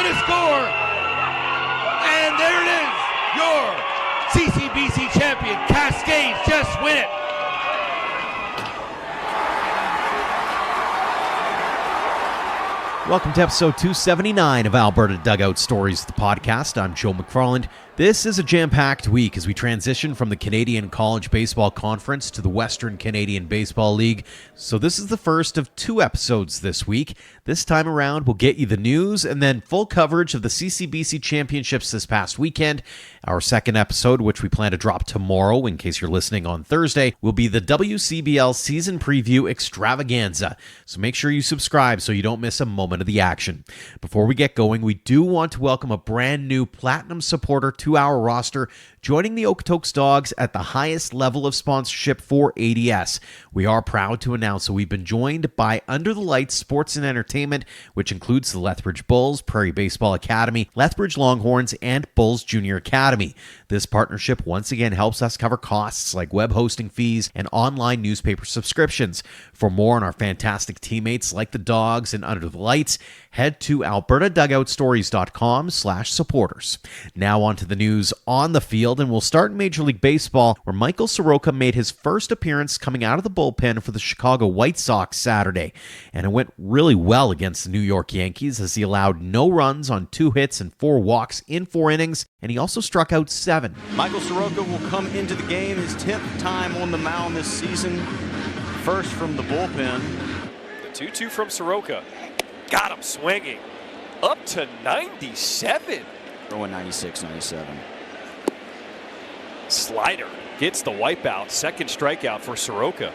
going to score. And there it is. Your CCBC champion, Cascades, just win it. Welcome to episode 279 of Alberta Dugout Stories, the podcast. I'm Joe McFarland. This is a jam-packed week as we transition from the Canadian College Baseball Conference to the Western Canadian Baseball League. So this is the first of two episodes this week. This time around, we'll get you the news and then full coverage of the CCBC Championships this past weekend. Our second episode, which we plan to drop tomorrow in case you're listening on Thursday, will be the WCBL Season Preview Extravaganza. So make sure you subscribe so you don't miss a moment of the action. Before we get going, we do want to welcome a brand new Platinum supporter to our roster, joining the Okotoks Dogs at the highest level of sponsorship for ADS. We are proud to announce that we've been joined by Under the Lights Sports and Entertainment, which includes the Lethbridge Bulls, Prairie Baseball Academy, Lethbridge Longhorns, and Bulls Junior Academy. This partnership once again helps us cover costs like web hosting fees and online newspaper subscriptions. For more on our fantastic teammates like the Dogs and Under the Lights, head to albertadugoutstories.com/supporters. Now on to the news on the field, and we'll start in Major League Baseball, where Michael Soroka made his first appearance coming out of the bullpen for the Chicago White Sox Saturday, and it went really well against the New York Yankees as he allowed no runs on 2 hits and 4 walks in 4 innings, and he also struck out 7. Michael Soroka will come into the game his 10th time on the mound this season, first from the bullpen. The 2-2 from Soroka. Got him swinging. Up to 97. Throwing 96, 97. Slider gets the wipeout. Second strikeout for Soroka.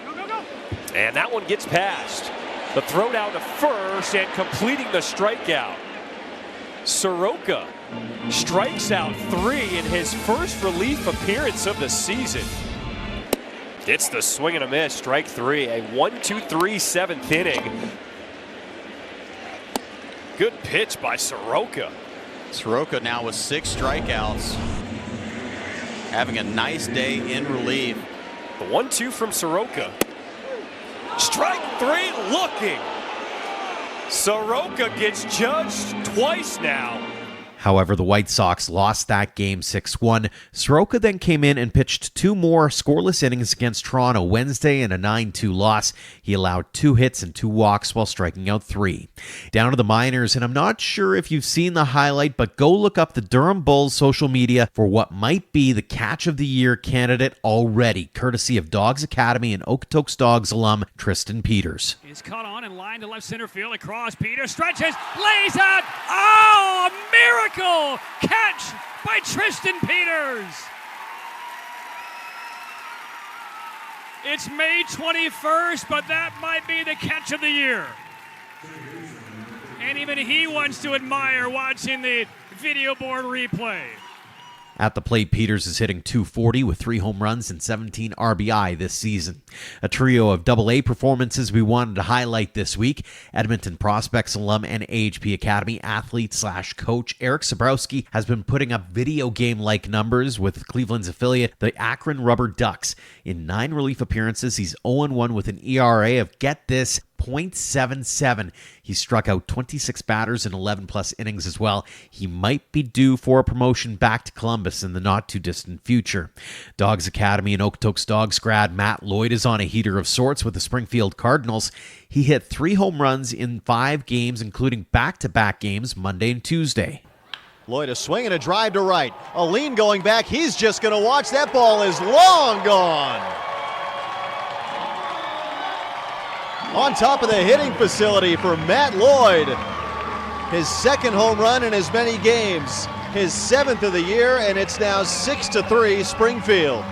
Go. And that one gets past. The throw down to first and completing the strikeout. Soroka strikes out 3 in his first relief appearance of the season. It's the swing and a miss, strike 3, a 1-2-3 7th inning. Good pitch by Soroka. Soroka now with 6 strikeouts, having a nice day in relief. The 1-2 from Soroka. Strike 3 looking. Soroka gets judged twice now. However, the White Sox lost that game 6-1. Soroka then came in and pitched 2 more scoreless innings against Toronto Wednesday in a 9-2 loss. He allowed 2 hits and 2 walks while striking out 3. Down to the minors, and I'm not sure if you've seen the highlight, but go look up the Durham Bulls social media for what might be the Catch of the Year candidate already, courtesy of Dogs Academy and Okotoks Dogs alum Tristan Peters. He's caught on in line to left center field across. Peters stretches, lays out. Oh, a miracle! Catch by Tristan Peters. It's May 21st, but that might be the catch of the year. And even he wants to admire watching the video board replay. At the plate, Peters is hitting .240 with 3 home runs and 17 RBI this season. A trio of AA performances we wanted to highlight this week. Edmonton Prospects alum and AHP Academy athlete/coach Eric Sabrowski has been putting up video game-like numbers with Cleveland's affiliate, the Akron Rubber Ducks. In 9 relief appearances, he's 0-1 with an ERA of, get this, .77. He struck out 26 batters in 11-plus innings as well. He might be due for a promotion back to Columbus in the not-too-distant future. Dogs Academy and Okotoks Dogs grad Matt Lloyd is on a heater of sorts with the Springfield Cardinals. He hit 3 home runs in 5 games, including back-to-back games Monday and Tuesday. Lloyd a swing and a drive to right. A lean going back. He's just going to watch. That ball is long gone. On top of the hitting facility for Matt Lloyd. His 2nd home run in as many games. His 7th of the year, and it's now 6-3 Springfield.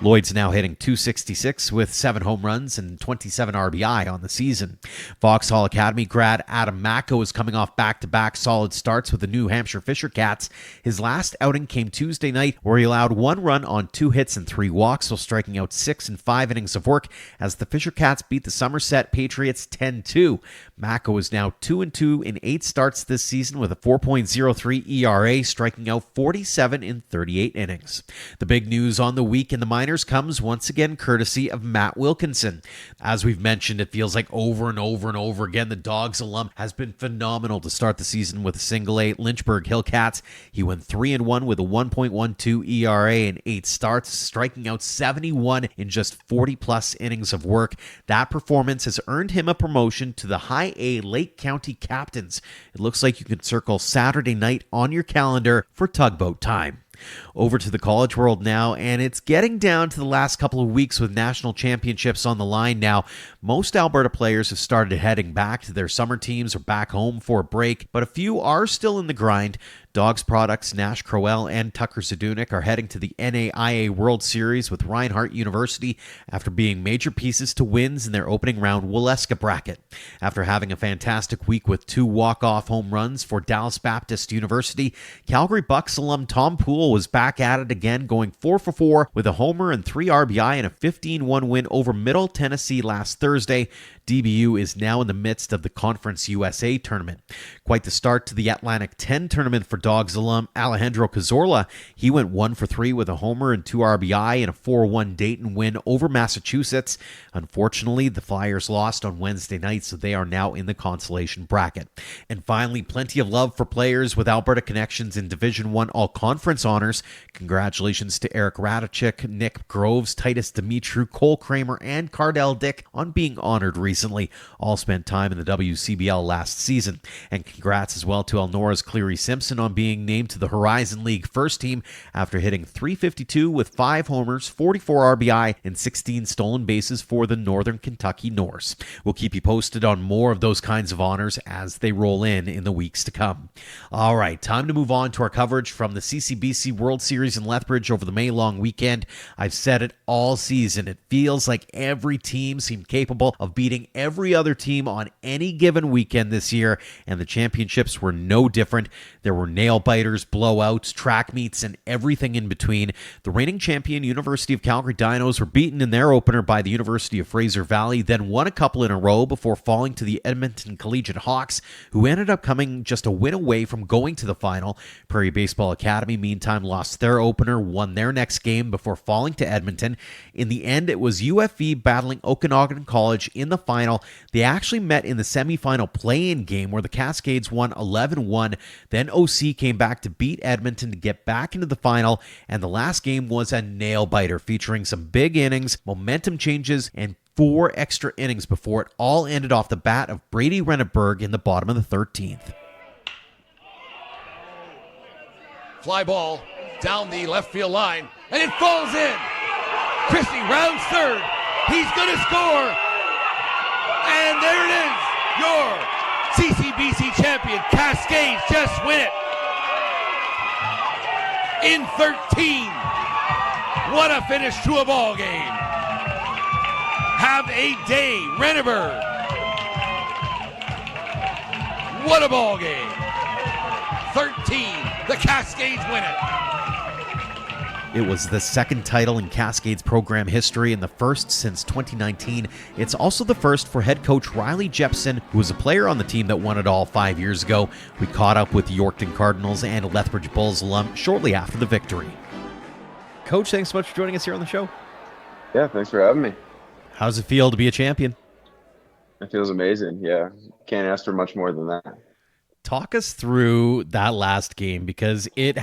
Lloyd's now hitting .266 with 7 home runs and 27 RBI on the season. Vauxhall Academy grad Adam Macko is coming off back-to-back solid starts with the New Hampshire Fisher Cats. His last outing came Tuesday night, where he allowed 1 run on 2 hits and 3 walks while striking out 6 in 5 innings of work as the Fisher Cats beat the Somerset Patriots 10-2. Macko is now 2-2 in 8 starts this season with a 4.03 ERA, striking out 47 in 38 innings. The big news on the week in the minors one-liners comes once again courtesy of Matt Wilkinson. As we've mentioned, it feels like over and over and over again, the Dogs alum has been phenomenal to start the season with a single A. Lynchburg Hillcats, he went 3-1 with a 1.12 ERA in 8 starts, striking out 71 in just 40-plus innings of work. That performance has earned him a promotion to the High A Lake County Captains. It looks like you can circle Saturday night on your calendar for tugboat time. Over to the college world now, and it's getting down to the last couple of weeks with national championships on the line now. Most Alberta players have started heading back to their summer teams or back home for a break, but a few are still in the grind. Dogs products Nash Crowell and Tucker Zadunik are heading to the NAIA World Series with Reinhardt University after being major pieces to wins in their opening round Waleska bracket. After having a fantastic week with 2 walk-off home runs for Dallas Baptist University, Calgary Bucks alum Tom Poole was back at it again, going 4 for 4 with a homer and 3 RBI in a 15-1 win over Middle Tennessee last Thursday. DBU is now in the midst of the Conference USA tournament. Quite the start to the Atlantic 10 tournament for Dogs alum Alejandro Cazorla. He went 1 for 3 with a homer and 2 RBI in a 4-1 Dayton win over Massachusetts. Unfortunately, the Flyers lost on Wednesday night, so they are now in the consolation bracket. And finally, plenty of love for players with Alberta connections in Division I All-Conference honors. Congratulations to Eric Radachik, Nick Groves, Titus Dimitru, Cole Kramer, and Cardell Dick on being honored recently. All spent time in the WCBL last season. And congrats as well to Elnora's Cleary Simpson on being named to the Horizon League first team after hitting .352 with 5 homers, 44 RBI, and 16 stolen bases for the Northern Kentucky Norse. We'll keep you posted on more of those kinds of honors as they roll in the weeks to come. All right, time to move on to our coverage from the CCBC World Series in Lethbridge over the May-long weekend. I've said it all season. It feels like every team seemed capable of beating every other team on any given weekend this year, and the championships were no different. There were nail-biters, blowouts, track meets, and everything in between. The reigning champion University of Calgary Dinos were beaten in their opener by the University of Fraser Valley, then won a couple in a row before falling to the Edmonton Collegiate Hawks, who ended up coming just a win away from going to the final. Prairie Baseball Academy, meantime, lost their opener, won their next game before falling to Edmonton. In the end, it was UFV battling Okanagan College in the final. They actually met in the semifinal play-in game where the Cascades won 11-1. Then OC came back to beat Edmonton to get back into the final, and the last game was a nail-biter featuring some big innings, momentum changes, and 4 extra innings before it all ended off the bat of Brady Renneberg in the bottom of the 13th. Fly ball down the left field line, and it falls in. Christie rounds third. He's going to score. And there it is. Your CCBC champion, Cascades, just win it. In 13. What a finish to a ball game. Have a day, Renneberg. What a ball game. 13. The Cascades win it. It was the second title in Cascades program history and the first since 2019. It's also the first for head coach Riley Jepson, who was a player on the team that won it all 5 years ago. We caught up with the Yorkton Cardinals and Lethbridge Bulls alum shortly after the victory. Coach, thanks so much for joining us here on the show. Yeah, thanks for having me. How does it feel to be a champion? It feels amazing. Yeah, can't ask for much more than that. Talk us through that last game, because it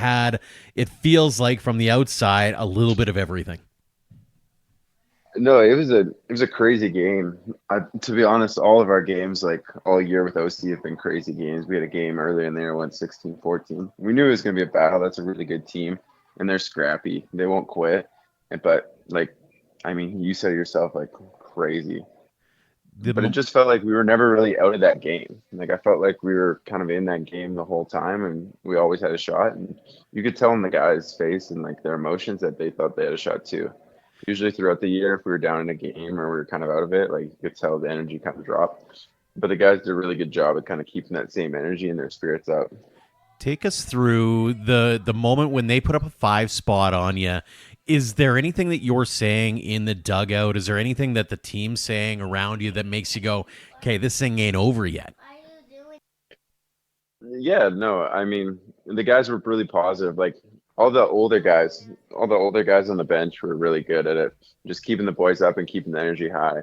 feels like from the outside a little bit of everything. No, it was a crazy game. To be honest, all of our games, like all year with OC, have been crazy games. We had a game earlier in there, went 16-14. We knew it was going to be a battle. That's a really good team, and they're scrappy. They won't quit. But you said it yourself, like crazy. But it just felt like we were never really out of that game. Like I felt like we were kind of in that game the whole time, and we always had a shot. And you could tell in the guys' face and like their emotions that they thought they had a shot too. Usually throughout the year, if we were down in a game or we were kind of out of it, like you could tell the energy kind of dropped. But the guys did a really good job at kind of keeping that same energy and their spirits up. Take us through the moment when they put up a 5 spot on you. Is there anything that you're saying in the dugout? Is there anything that the team's saying around you that makes you go, okay, this thing ain't over yet? Yeah, no, I mean, the guys were really positive. Like all the older guys on the bench were really good at it, just keeping the boys up and keeping the energy high.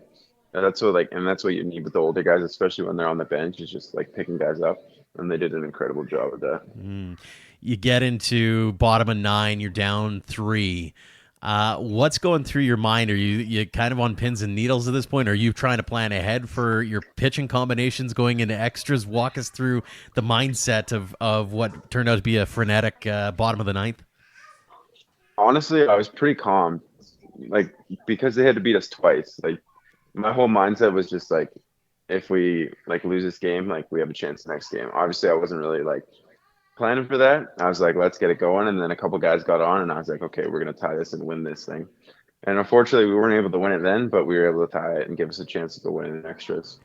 And that's what you need with the older guys, especially when they're on the bench, is just like picking guys up. And they did an incredible job of that. You get into bottom of 9, you're down 3. What's going through your mind? Are you kind of on pins and needles at this point? Are you trying to plan ahead for your pitching combinations going into extras? Walk us through the mindset of what turned out to be a frenetic bottom of the 9th. Honestly, I was pretty calm, like because they had to beat us twice. Like my whole mindset was just like, if we like lose this game, like we have a chance next game. Obviously, I wasn't really like planning for that. I was like, let's get it going. And then a couple guys got on, and I was like, okay, we're gonna tie this and win this thing. And unfortunately, we weren't able to win it then, but we were able to tie it and give us a chance to go win in extras.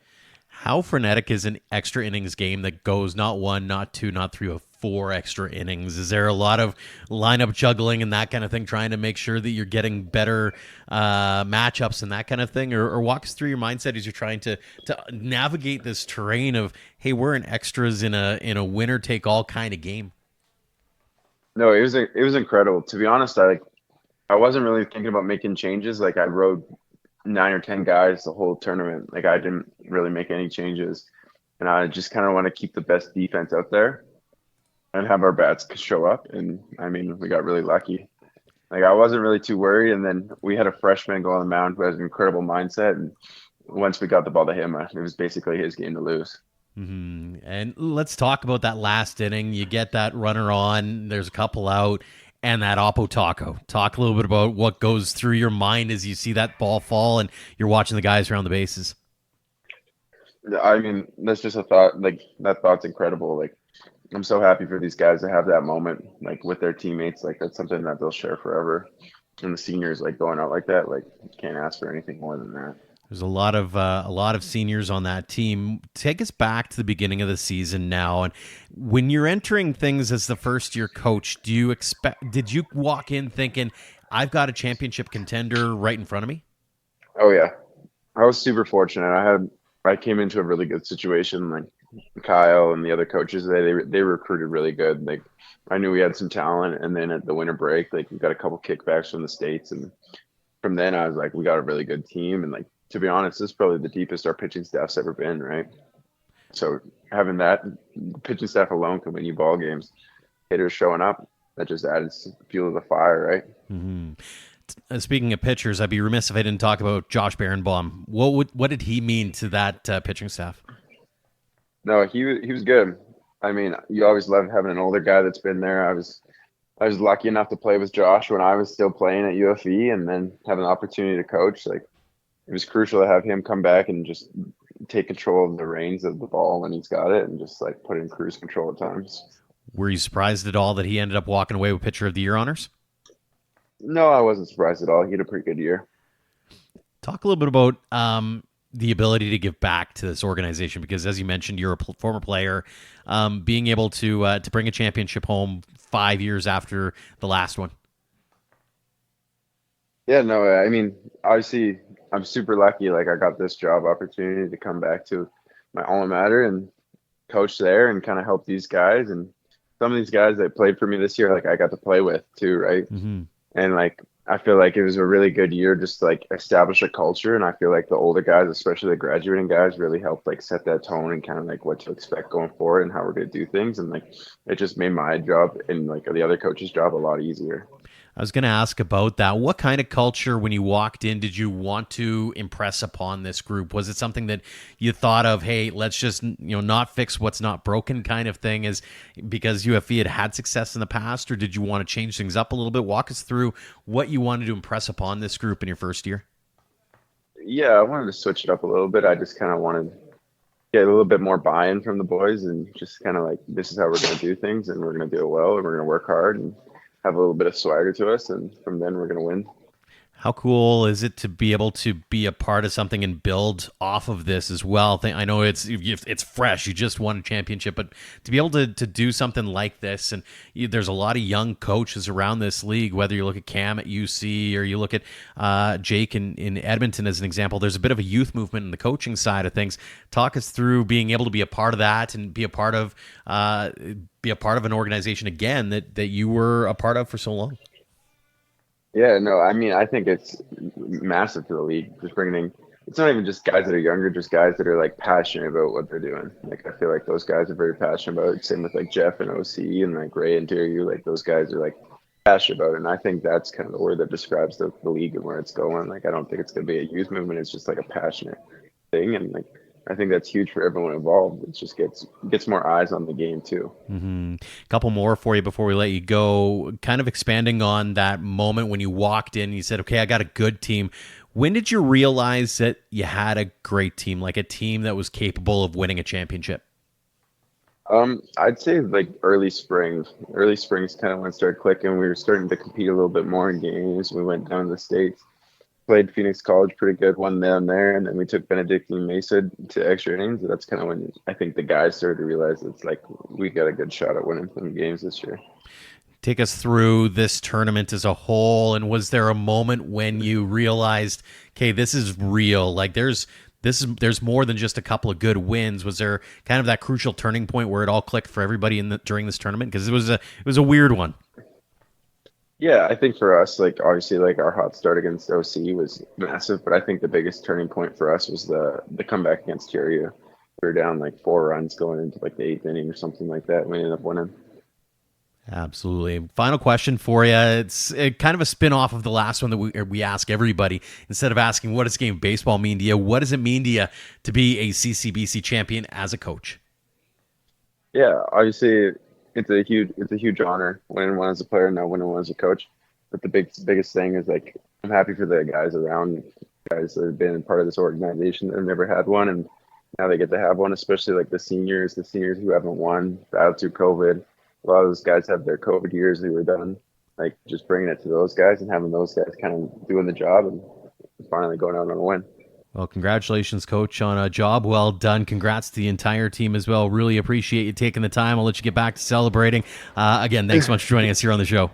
How frenetic is an extra innings game that goes not 1, not 2, not 3, but 4 extra innings? Is there a lot of lineup juggling and that kind of thing, trying to make sure that you're getting better matchups and that kind of thing? Or walk us through your mindset as you're trying to navigate this terrain of, hey, we're in extras in a winner take all kind of game. No, it was incredible. To be honest, I wasn't really thinking about making changes. Like I rode 9 or 10 guys the whole tournament. Like I didn't really make any changes, and I just kind of want to keep the best defense out there and have our bats show up. And I mean, we got really lucky. Like I wasn't really too worried, and then we had a freshman go on the mound who has an incredible mindset. And once we got the ball to him, it was basically his game to lose. Mm-hmm. And let's talk about that last inning. You get that runner on. There's a couple out. And that Oppo Taco. Talk a little bit about what goes through your mind as you see that ball fall and you're watching the guys around the bases. I mean, that's just a thought. Like that thought's incredible. Like I'm so happy for these guys to have that moment, like with their teammates. Like that's something that they'll share forever. And the seniors like going out like that, like you can't ask for anything more than that. There's a lot of seniors on that team. Take us back to the beginning of the season now, and when you're entering things as the first year coach, did you walk in thinking, I've got a championship contender right in front of me? Oh yeah, I was super fortunate. I came into a really good situation. Like Kyle and the other coaches, they recruited really good. Like I knew we had some talent, and then at the winter break, like we got a couple kickbacks from the States, and from then I was like, we got a really good team, and like. To be honest, this is probably the deepest our pitching staff's ever been, right? So having that, the pitching staff alone can win you ball games. Hitters showing up, that just added fuel to the fire, right? Mm-hmm. Speaking of pitchers, I'd be remiss if I didn't talk about Josh Berenbaum. What did he mean to that pitching staff? No, he was good. I mean, you always love having an older guy that's been there. I was lucky enough to play with Josh when I was still playing at UFE, and then have an opportunity to coach. Like, it was crucial to have him come back and just take control of the reins of the ball when he's got it and just like put it in cruise control at times. Were you surprised at all that he ended up walking away with Pitcher of the Year honors? No, I wasn't surprised at all. He had a pretty good year. Talk a little bit about the ability to give back to this organization, because as you mentioned, you're a former player, being able to bring a championship home 5 years after the last one. Yeah, no, I mean, obviously I'm super lucky. Like I got this job opportunity to come back to my alma mater and coach there and kind of help these guys. And some of these guys that played for me this year, like I got to play with too, right? Mm-hmm. And like I feel like it was a really good year just to like establish a culture. And I feel like the older guys, especially the graduating guys, really helped like set that tone and kind of like what to expect going forward and how we're going to do things. And like it just made my job and like the other coach's job a lot easier. I was going to ask about that. What kind of culture, when you walked in, did you want to impress upon this group? Was it something that you thought of, hey, let's just not fix what's not broken kind of thing, as because UFE had success in the past, or did you want to change things up a little bit? Walk us through what you wanted to impress upon this group in your first year. Yeah, I wanted to switch it up a little bit. I just kind of wanted to get a little bit more buy-in from the boys and just kind of like, this is how we're going to do things, and we're going to do it well, and we're going to work hard and have a little bit of swagger to us, and from then we're going to win. How cool is it to be able to be a part of something and build off of this as well? I know it's fresh. You just won a championship, but to be able to do something like this, and there's a lot of young coaches around this league, whether you look at Cam at UC or you look at Jake in Edmonton as an example, there's a bit of a youth movement in the coaching side of things. Talk us through being able to be a part of that and be a part of an organization again that you were a part of for so long. Yeah, no, I mean, I think it's massive to the league. Just bringing in, it's not even just guys that are younger, just guys that are like passionate about what they're doing. Like, I feel like those guys are very passionate about it. Same with like Jeff and OC and like Ray and Terry. Like, those guys are like passionate about it. And I think that's kind of the word that describes the league and where it's going. Like, I don't think it's going to be a youth movement. It's just like a passionate thing. And like, I think that's huge for everyone involved. It just gets more eyes on the game too. Mm-hmm. A couple more for you before we let you go. Kind of expanding on that moment when you walked in and you said, okay, I got a good team. When did you realize that you had a great team, like a team that was capable of winning a championship? I'd say like early spring. Early spring is kind of when it started clicking. We were starting to compete a little bit more in games. We went down to the States. Played Phoenix College pretty good, won down there, and then we took Benedictine Mesa to extra innings. That's kind of when I think the guys started to realize it's like we got a good shot at winning some games this year. Take us through this tournament as a whole, and was there a moment when you realized, okay, this is real? Like there's more than just a couple of good wins. Was there kind of that crucial turning point where it all clicked for everybody during this tournament? Because it was a weird one. Yeah, I think for us, like obviously, like our hot start against OC was massive, but I think the biggest turning point for us was the comeback against Terry. We were down like 4 runs going into like the 8th inning or something like that. We ended up winning. Absolutely. Final question for you. It's kind of a spin-off of the last one that we ask everybody. Instead of asking what does the game of baseball mean to you, what does it mean to you to be a CCBC champion as a coach? Yeah, obviously. It's a huge honor winning one as a player and now winning one as a coach. But the biggest thing is like I'm happy for the guys around, guys that have been part of this organization that have never had one, and now they get to have one. Especially like the seniors who haven't won out through COVID. A lot of those guys have their COVID years who were done. Like just bringing it to those guys and having those guys kind of doing the job and finally going out on a win. Well, congratulations, Coach, on a job well done. Congrats to the entire team as well. Really appreciate you taking the time. I'll let you get back to celebrating. Again, thanks so much for joining us here on the show.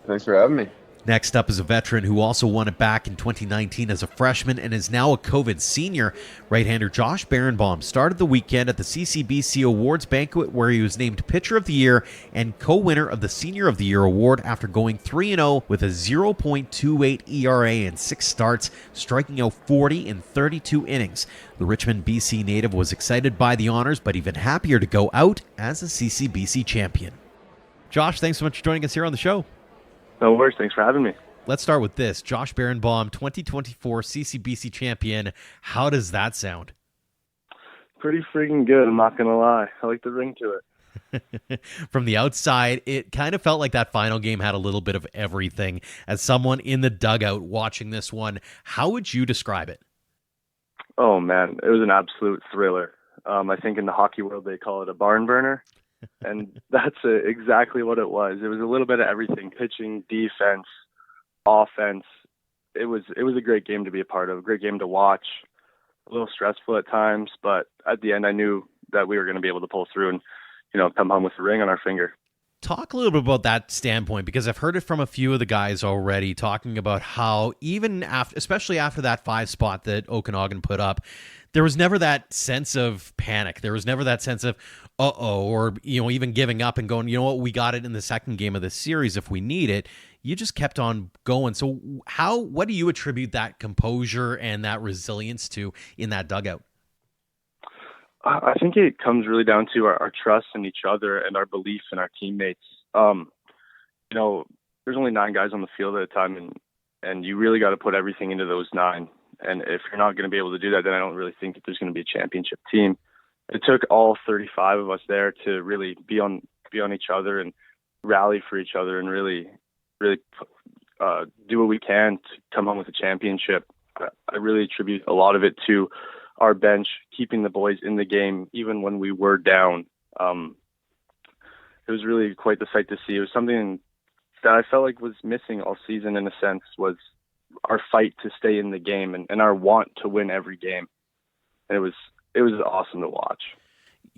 Thanks for having me. Next up is a veteran who also won it back in 2019 as a freshman and is now a COVID senior. Right-hander Josh Berenbaum started the weekend at the CCBC Awards banquet where he was named Pitcher of the Year and co-winner of the Senior of the Year award after going 3-0 with a 0.28 ERA in 6 starts, striking out 40 in 32 innings. The Richmond, BC native was excited by the honors, but even happier to go out as a CCBC champion. Josh, thanks so much for joining us here on the show. No worries. Thanks for having me. Let's start with this. Josh Berenbaum, 2024 CCBC champion. How does that sound? Pretty freaking good, I'm not going to lie. I like the ring to it. From the outside, it kind of felt like that final game had a little bit of everything. As someone in the dugout watching this one, how would you describe it? Oh, man. It was an absolute thriller. I think in the hockey world, they call it a barn burner. And that's exactly what it was. It was a little bit of everything: pitching, defense, offense. It was a great game to be a part of, a great game to watch. A little stressful at times, but at the end, I knew that we were going to be able to pull through and, come home with the ring on our finger. Talk a little bit about that standpoint, because I've heard it from a few of the guys already talking about how even after, especially after that 5 spot that Okanagan put up, there was never that sense of panic. There was never that sense of, or, even giving up and going, you know what, we got it in the second game of the series if we need it. You just kept on going. So what do you attribute that composure and that resilience to in that dugout? I think it comes really down to our trust in each other and our belief in our teammates. There's only 9 guys on the field at a time, and you really got to put everything into those 9. And if you're not going to be able to do that, then I don't really think that there's going to be a championship team. It took all 35 of us there to really be on each other and rally for each other and really do what we can to come home with a championship. I really attribute a lot of it to our bench keeping the boys in the game even when we were down. It was really quite the sight to see. It was something that I felt like was missing all season in a sense, was our fight to stay in the game and our want to win every game. And it was awesome to watch.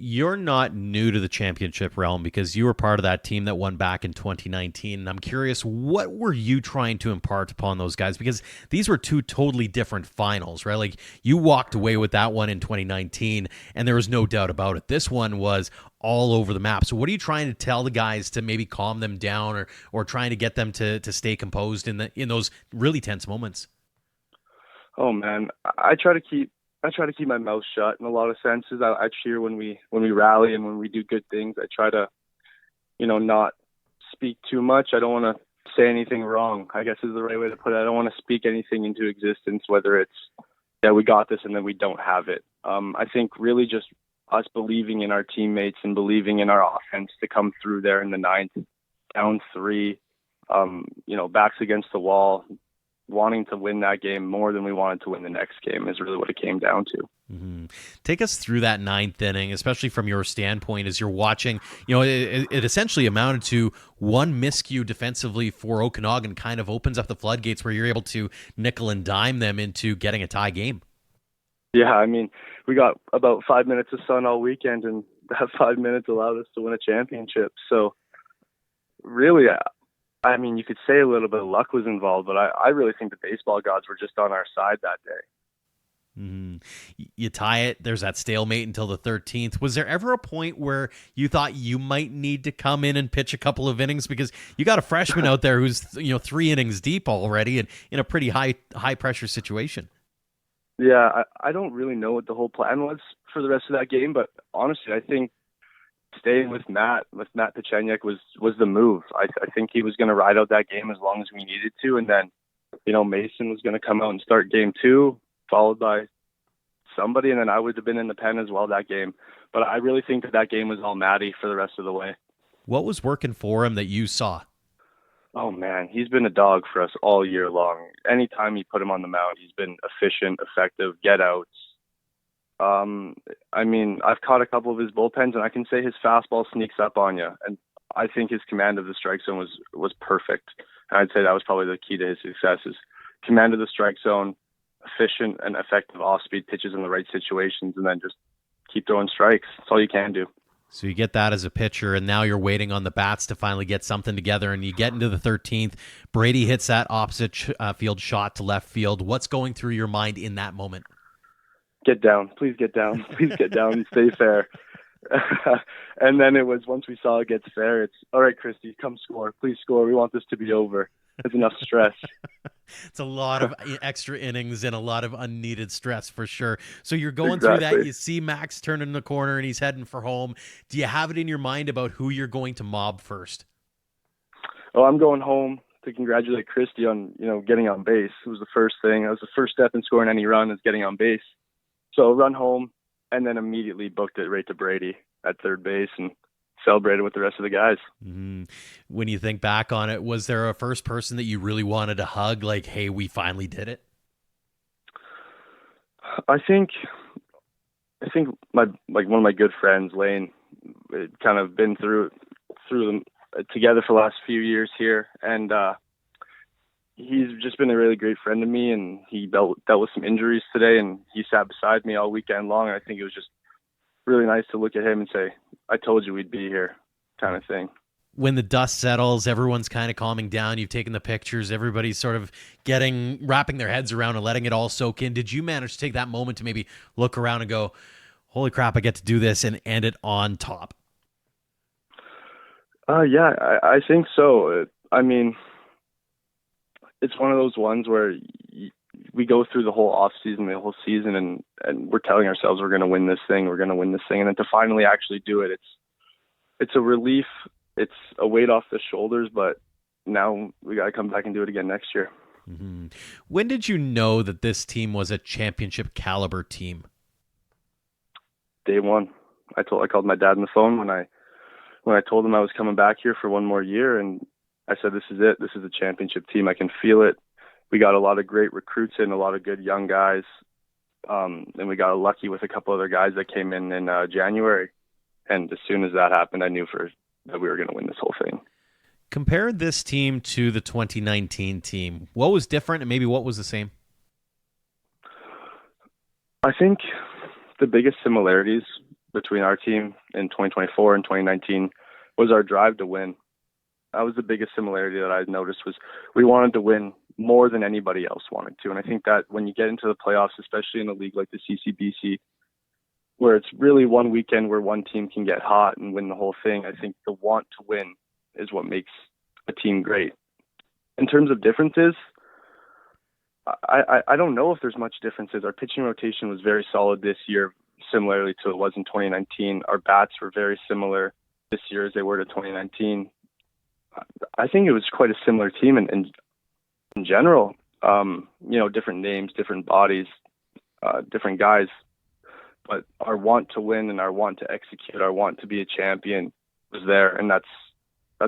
You're not new to the championship realm because you were part of that team that won back in 2019. And I'm curious, what were you trying to impart upon those guys? Because these were two totally different finals, right? Like, you walked away with that one in 2019, and there was no doubt about it. This one was all over the map. So what are you trying to tell the guys to maybe calm them down, or trying to get them to stay composed in those really tense moments? Oh man, I try to keep my mouth shut in a lot of senses. I cheer when we rally and when we do good things. I try to, not speak too much. I don't want to say anything wrong, I guess is the right way to put it. I don't want to speak anything into existence, whether it's, yeah, we got this and then we don't have it. I think really just us believing in our teammates and believing in our offense to come through there in the ninth, down 3, backs against the wall, wanting to win that game more than we wanted to win the next game is really what it came down to. Mm-hmm. Take us through that ninth inning, especially from your standpoint as you're watching. It essentially amounted to one miscue defensively for Okanagan, kind of opens up the floodgates where you're able to nickel and dime them into getting a tie game. Yeah, I mean, we got about 5 minutes of sun all weekend, and that 5 minutes allowed us to win a championship. So really, I mean, you could say a little bit of luck was involved, but I really think the baseball gods were just on our side that day. Mm-hmm. You tie it, there's that stalemate until the 13th. Was there ever a point where you thought you might need to come in and pitch a couple of innings? Because you got a freshman out there who's 3 innings deep already and in a pretty high pressure situation. Yeah, I don't really know what the whole plan was for the rest of that game, but honestly, I think staying with Matt Pechenyuk was the move. I think he was going to ride out that game as long as we needed to, and then, Mason was going to come out and start game 2, followed by somebody, and then I would have been in the pen as well that game. But I really think that game was all Matty for the rest of the way. What was working for him that you saw? Oh, man, he's been a dog for us all year long. Anytime you put him on the mound, he's been efficient, effective, get-outs. I mean, I've caught a couple of his bullpens, and I can say his fastball sneaks up on you. And I think his command of the strike zone was perfect. And I'd say that was probably the key to his success is command of the strike zone, efficient and effective off-speed pitches in the right situations, and then just keep throwing strikes. That's all you can do. So you get that as a pitcher, and now you're waiting on the bats to finally get something together, and you get into the 13th. Brady hits that opposite field shot to left field. What's going through your mind in that moment? Get down. Please get down. Please get down and stay fair. And then it was, once we saw it gets fair, it's, all right, Christy, come score. Please score. We want this to be over. There's enough stress. It's a lot of extra innings and a lot of unneeded stress for sure. So you're going through that. You see Max turning the corner and he's heading for home. Do you have it in your mind about who you're going to mob first? Oh, I'm going home to congratulate Christy on, getting on base. It was the first thing. That was the first step in scoring any run, is getting on base. So run home and then immediately booked it right to Brady at third base and celebrated with the rest of the guys. Mm-hmm. When you think back on it, was there a first person that you really wanted to hug? Like, hey, we finally did it. I think one of my good friends, Lane, kind of been through them together for the last few years here. And, he's just been a really great friend to me, and he dealt with some injuries today, and he sat beside me all weekend long. And I think it was just really nice to look at him and say, I told you we'd be here, kind of thing. When the dust settles, everyone's kind of calming down. You've taken the pictures. Everybody's sort of wrapping their heads around and letting it all soak in. Did you manage to take that moment to maybe look around and go, holy crap, I get to do this and end it on top? Yeah, I think so. I mean, it's one of those ones where we go through the whole off season, the whole season, and we're telling ourselves we're going to win this thing, and then to finally actually do it, it's a relief, it's a weight off the shoulders, but now we got to come back and do it again next year. Mm-hmm. When did you know that this team was a championship caliber team? Day one. I called my dad on the phone when I told him I was coming back here for one more year, and I said, this is it. This is a championship team. I can feel it. We got a lot of great recruits in, a lot of good young guys. And we got lucky with a couple other guys that came in January. And as soon as that happened, I knew that we were going to win this whole thing. Compare this team to the 2019 team. What was different and maybe what was the same? I think the biggest similarities between our team in 2024 and 2019 was our drive to win. That was the biggest similarity that I noticed, was we wanted to win more than anybody else wanted to. And I think that when you get into the playoffs, especially in a league like the CCBC, where it's really one weekend where one team can get hot and win the whole thing, I think the want to win is what makes a team great. In terms of differences, I don't know if there's much differences. Our pitching rotation was very solid this year, similarly to it was in 2019. Our bats were very similar this year as they were to 2019. I think it was quite a similar team in general. Different names, different bodies, different guys. But our want to win and our want to execute, our want to be a champion was there, and that's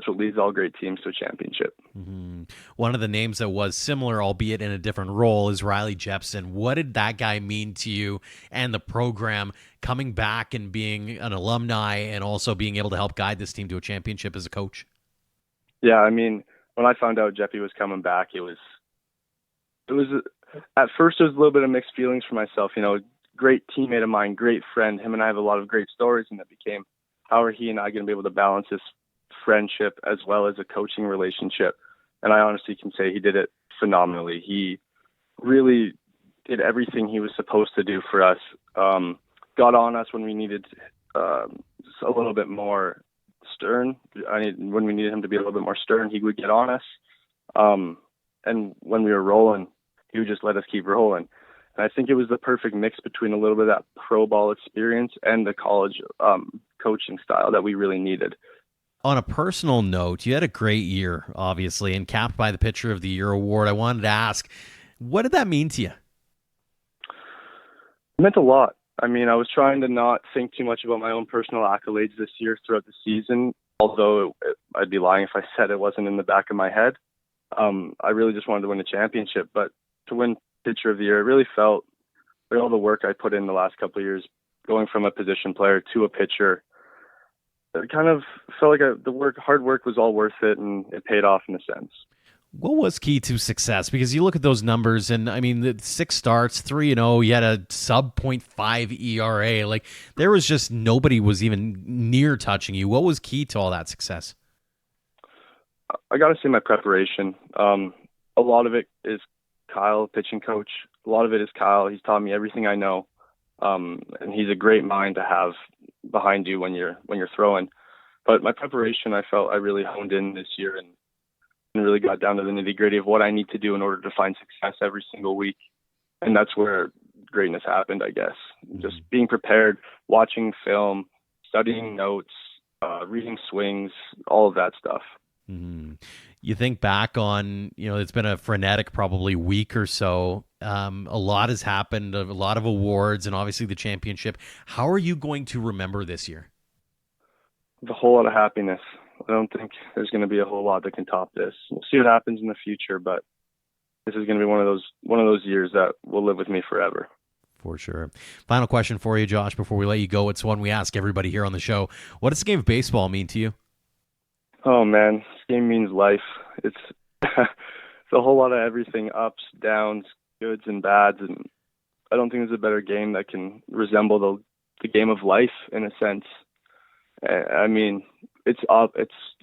what leads all great teams to a championship. Mm-hmm. One of the names that was similar, albeit in a different role, is Riley Jepson. What did that guy mean to you and the program, coming back and being an alumni and also being able to help guide this team to a championship as a coach? Yeah, I mean, when I found out Jeppy was coming back, it was at first there was a little bit of mixed feelings for myself. Great teammate of mine, great friend. Him and I have a lot of great stories, and it became, how are he and I going to be able to balance this friendship as well as a coaching relationship? And I honestly can say he did it phenomenally. He really did everything he was supposed to do for us. Got on us when we needed a little bit more stern. When we needed him to be a little bit more stern, he would get on us. And when we were rolling, he would just let us keep rolling. And I think it was the perfect mix between a little bit of that pro ball experience and the college coaching style that we really needed. On a personal note, you had a great year, obviously, and capped by the Pitcher of the Year award. I wanted to ask, what did that mean to you? It meant a lot. I mean, I was trying to not think too much about my own personal accolades this year throughout the season, although I'd be lying if I said it wasn't in the back of my head. I really just wanted to win a championship, but to win Pitcher of the Year, it really felt like all the work I put in the last couple of years, going from a position player to a pitcher, it kind of felt like hard work was all worth it, and it paid off in a sense. What was key to success? Because you look at those numbers, and I mean, the 6 starts, 3-0, you had a sub 0.5 ERA. Like, there was just nobody was even near touching you. What was key to all that success? I got to say my preparation. A lot of it is Kyle, pitching coach. A lot of it is Kyle. He's taught me everything I know. And he's a great mind to have behind you when you're throwing. But my preparation, I felt I really honed in this year and really got down to the nitty-gritty of what I need to do in order to find success every single week. And that's where greatness happened, I guess. Just being prepared, watching film, studying notes, reading swings, all of that stuff. Mm-hmm. You think back on, it's been a frenetic probably week or so. A lot has happened, a lot of awards, and obviously the championship. How are you going to remember this year? With a whole lot of happiness. I don't think there's going to be a whole lot that can top this. We'll see what happens in the future, but this is going to be one of those years that will live with me forever. For sure. Final question for you, Josh, before we let you go. It's one we ask everybody here on the show. What does the game of baseball mean to you? Oh, man, this game means life. It's it's a whole lot of everything, ups, downs, goods and bads, and I don't think there's a better game that can resemble the game of life in a sense. I mean, it's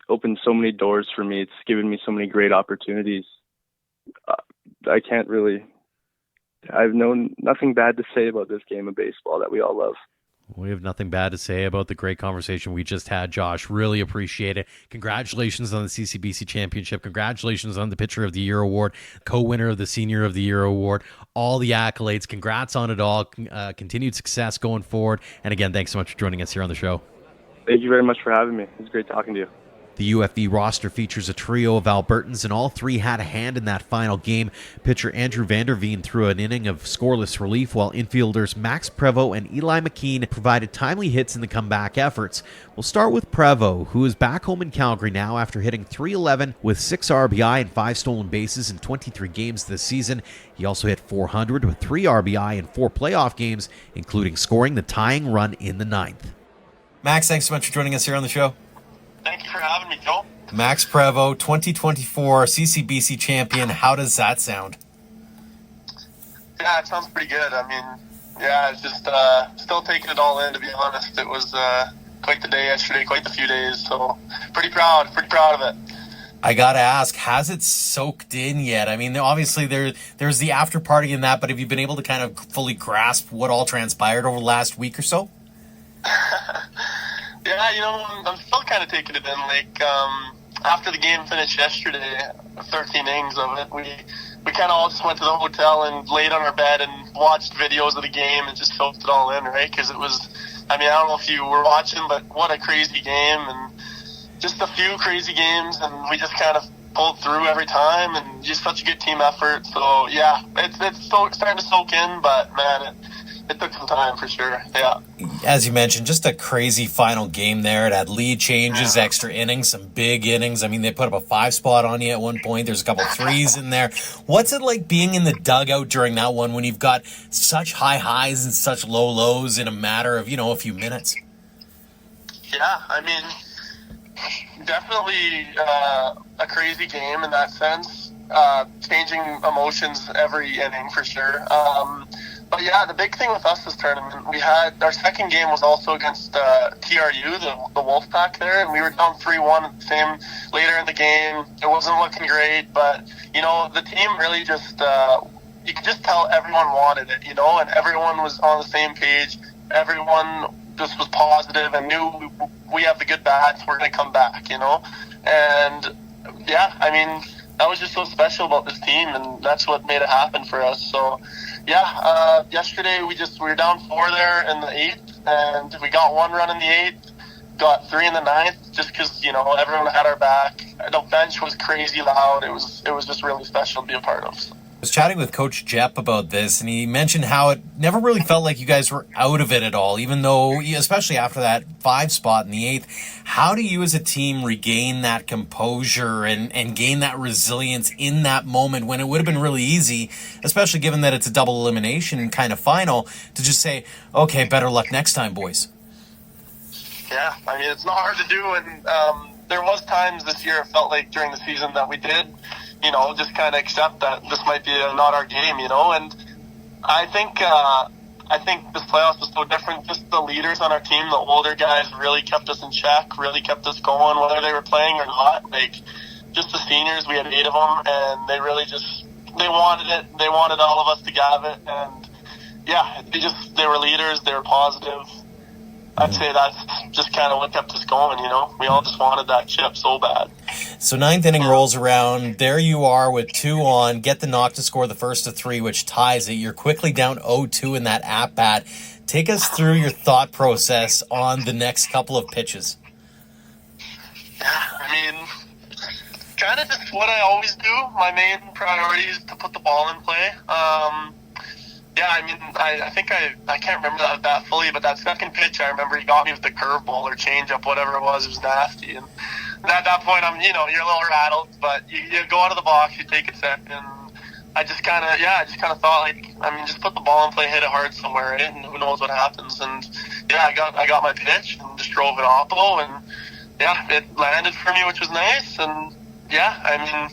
opened so many doors for me. It's given me so many great opportunities. I have nothing bad to say about this game of baseball that we all love. We have nothing bad to say about the great conversation we just had, Josh. Really appreciate it. Congratulations on the CCBC Championship. Congratulations on the Pitcher of the Year award, co-winner of the Senior of the Year award, all the accolades. Congrats on it all. Continued success going forward. And again, thanks so much for joining us here on the show. Thank you very much for having me. It was great talking to you. The UFV roster features a trio of Albertans, and all three had a hand in that final game. Pitcher Andrew Vanderveen threw an inning of scoreless relief, while infielders Max Prevost and Eli McKeen provided timely hits in the comeback efforts. We'll start with Prevost, who is back home in Calgary now after hitting .311 with 6 RBI and 5 stolen bases in 23 games this season. He also hit .400 with 3 RBI in 4 playoff games, including scoring the tying run in the 9th. Max, thanks so much for joining us here on the show. Thank you for having me, Joel. Max Prevost, 2024 CCBC champion. How does that sound? Yeah, it sounds pretty good. I mean, yeah, it's just still taking it all in, to be honest. It was quite the day yesterday, quite the few days, so pretty proud of it. I gotta ask, has it soaked in yet? I mean, obviously there's the after party in that, but have you been able to kind of fully grasp what all transpired over the last week or so? Yeah, you know, I'm still kind of taking it in. Like, after the game finished yesterday, 13 innings of it, we kind of all just went to the hotel and laid on our bed and watched videos of the game and just soaked it all in, right? Because it was, I mean, I don't know if you were watching, but what a crazy game, and just a few crazy games, and we just kind of pulled through every time, and just such a good team effort. So, yeah, it's starting to soak in, but, man, it took some time for sure, yeah. As you mentioned, just a crazy final game there. It had lead changes, extra innings, some big innings. I mean, they put up a 5 spot on you at one point. There's a couple threes in there. What's it like being in the dugout during that one when you've got such high highs and such low lows in a matter of, a few minutes? Yeah, I mean, definitely a crazy game in that sense. Changing emotions every inning for sure. But yeah, the big thing with us this tournament, we had our second game was also against TRU, the Wolfpack there, and we were down 3-1 later in the game. It wasn't looking great, but the team really just you could just tell everyone wanted it, and everyone was on the same page. Everyone just was positive and knew we have the good bats, we're going to come back, And yeah, I mean, that was just so special about this team, and that's what made it happen for us. So yeah, yesterday we were down 4 there in the 8th, and we got 1 run in the 8th, got 3 in the 9th, just because everyone had our back. The bench was crazy loud. It was just really special to be a part of. I was chatting with Coach Jep about this, and he mentioned how it never really felt like you guys were out of it at all, even though, especially after that 5 spot in the 8th. How do you as a team regain that composure and gain that resilience in that moment when it would have been really easy, especially given that it's a double elimination kind of final, to just say, okay, better luck next time, boys? Yeah, I mean, it's not hard to do, and there was times this year it felt like during the season that we did just kind of accept that this might be not our game, and I think this playoffs was so different. Just the leaders on our team, the older guys, really kept us in check, really kept us going, whether they were playing or not. Like, just the seniors, we had 8 of them, and they really they wanted it. They wanted all of us to have it, and yeah, they were leaders. They were positive. I'd say that's just kind of what kept us going, We all just wanted that chip so bad. So 9th inning rolls around. There you are with 2 on. Get the knock to score the first of 3, which ties it. You're quickly down 0-2 in that at-bat. Take us through your thought process on the next couple of pitches. Yeah, I mean, kind of just what I always do. My main priority is to put the ball in play. Yeah, I mean, I think I can't remember that fully, but that second pitch, I remember he got me with the curveball or changeup, whatever it was nasty. And at that point, you're a little rattled, but you go out of the box, you take it second. I just kind of thought, just put the ball in play, hit it hard somewhere, right? And who knows what happens. And yeah, I got my pitch and just drove it oppo, and yeah, it landed for me, which was nice. And yeah, I mean,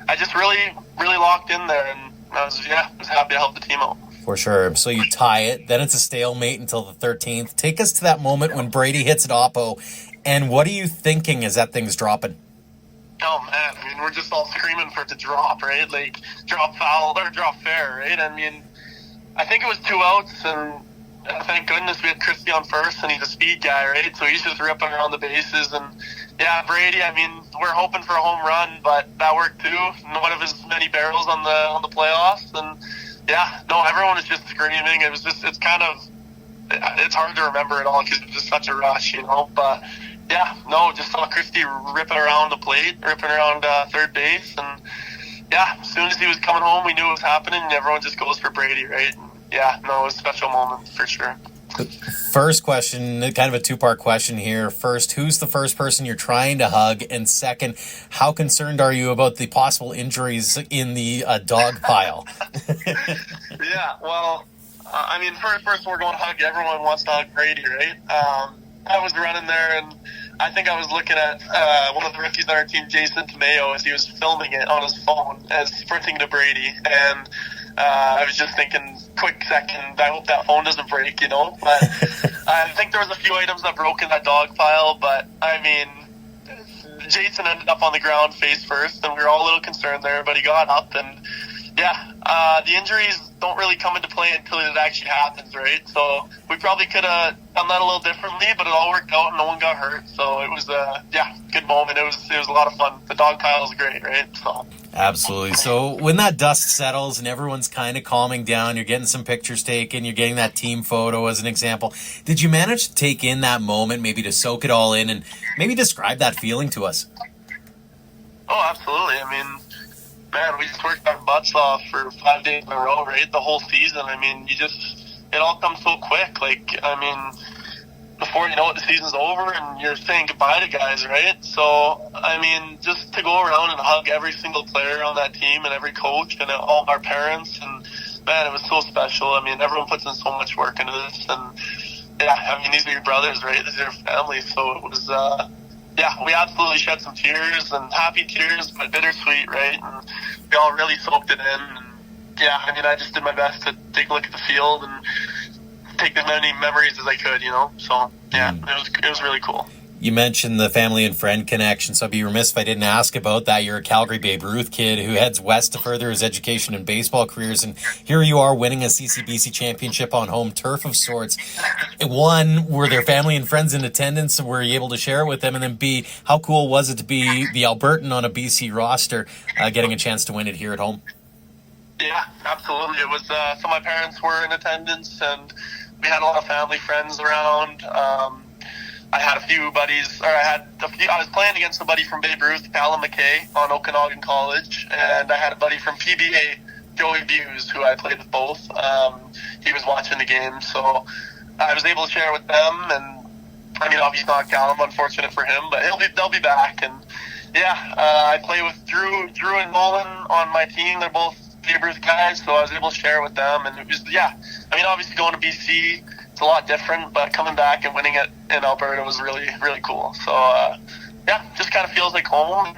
I just really, really locked in there, and I was happy to help the team out. For sure. So you tie it, then it's a stalemate until the 13th. Take us to that moment when Brady hits it oppo, and what are you thinking as that thing's dropping? Oh, man, I mean, we're just all screaming for it to drop, right? Like, drop foul or drop fair, right? I mean, I think it was 2 outs, and thank goodness we had Christie on first, and he's a speed guy, right? So he's just ripping around the bases, and yeah, Brady, I mean, we're hoping for a home run, but that worked too. One of his many barrels on the playoffs, and yeah, no, everyone was just screaming. It's hard to remember it all because it was just such a rush, But yeah, no, just saw Christie ripping around the plate, ripping around third base, and yeah, as soon as he was coming home, we knew it was happening, and everyone just goes for Brady, right? And yeah, no, it was a special moment for sure. First question, kind of a 2-part question here. First, who's the first person you're trying to hug? And second, how concerned are you about the possible injuries in the dog pile? Yeah, well, I mean, first we're going to hug. Everyone wants to hug Brady, right? I was running there, and I think I was looking at one of the rookies on our team, Jason Tomeo, as he was filming it on his phone as sprinting to Brady. And I was just thinking, quick second, I hope that phone doesn't break, you know. But I think there was a few items that broke in that dog pile. But, I mean, Jason ended up on the ground face first, and we were all a little concerned there. But he got up, and, yeah, the injuries don't really come into play until it actually happens, right? So we probably could have done that a little differently, but it all worked out and no one got hurt. So it was good moment. It was a lot of fun. The dog pile was great, right? So Absolutely. So when that dust settles and everyone's kind of calming down, you're getting some pictures taken, you're getting that team photo as an example. Did you manage to take in that moment, maybe to soak it all in and maybe describe that feeling to us? Oh, absolutely. I mean, man, we just worked our butts off for 5 days in a row, right? The whole season. I mean, it all comes so quick. Like, I mean, before you know it, the season's over and you're saying goodbye to guys, right? So, I mean, just to go around and hug every single player on that team and every coach and all our parents, and man, it was so special. I mean, everyone puts in so much work into this, and yeah, I mean, these are your brothers, right? These are your family. So it was, we absolutely shed some tears, and happy tears, but bittersweet, right? And we all really soaked it in. And yeah, I mean, I just did my best to take a look at the field and take as many memories as I could, you know? So yeah, it was really cool. You mentioned the family and friend connection, so I'd be remiss if I didn't ask about that. You're a Calgary Babe Ruth kid who heads west to further his education and baseball careers, and here you are winning a CCBC championship on home turf of sorts. One, were there family and friends in attendance, and were you able to share it with them? And then B, how cool was it to be the Albertan on a BC roster, getting a chance to win it here at home? Yeah, absolutely. It was, so my parents were in attendance, and we had a lot of family friends around. I had a few buddies, I was playing against a buddy from Babe Ruth, Eli McKeen, on Okanagan College, and I had a buddy from PBA, Joey Buse, who I played with both. He was watching the game, so I was able to share with them, and I mean, obviously not Callum, unfortunate for him, but they'll be back. And yeah, I play with Drew and Nolan on my team. They're both Babe Ruth guys, so I was able to share with them, and it was, I mean, obviously going to BC, it's a lot different, but coming back and winning it in Alberta was really, really cool. So, just kind of feels like home.